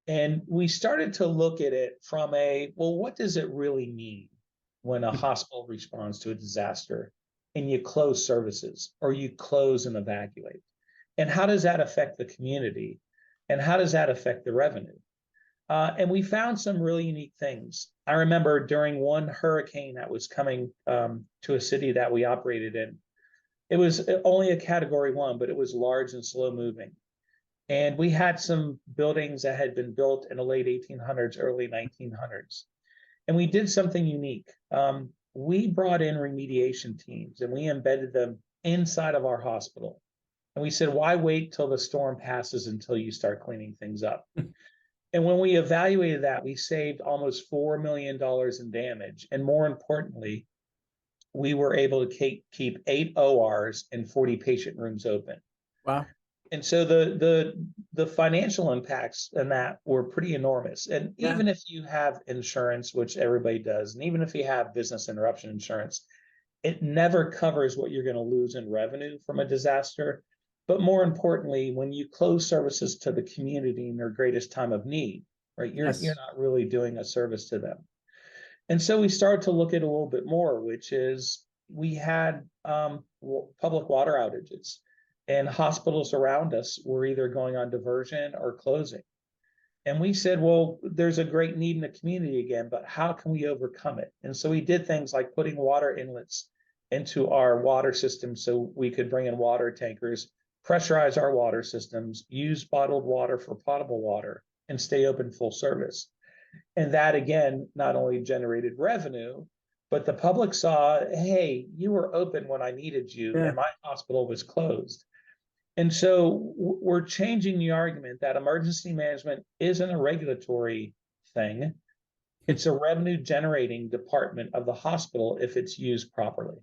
And we started to look at it from well, what does it really mean when a hospital responds to a disaster and you close services or you close and evacuate? And how does that affect the community? And how does that affect the revenue? And we found some really unique things. I remember during one hurricane that was coming to a city that we operated in, it was only a category 1, but it was large and slow moving. And we had some buildings that had been built in the late 1800s, early 1900s. And we did something unique. We brought in remediation teams and we embedded them inside of our hospital. And we said, why wait till the storm passes until you start cleaning things up? And when we evaluated that, we saved almost $4 million in damage. And more importantly, we were able to keep 8 ORs and 40 patient rooms open. Wow. And so the financial impacts in that were pretty enormous. And even if you have insurance, which everybody does, and even if you have business interruption insurance, it never covers what you're going to lose in revenue from a disaster. But more importantly, when you close services to the community in their greatest time of need, right, you're not really doing a service to them. And so we started to look at a little bit more, which is we had public water outages, and hospitals around us were either going on diversion or closing. And we said, well, there's a great need in the community again, but how can we overcome it? And so we did things like putting water inlets into our water system so we could bring in water tankers, pressurize our water systems, use bottled water for potable water, and stay open full service. And that, again, not only generated revenue, but the public saw, hey, you were open when I needed you, and my hospital was closed. And so we're changing the argument that emergency management isn't a regulatory thing. It's a revenue generating department of the hospital if it's used properly.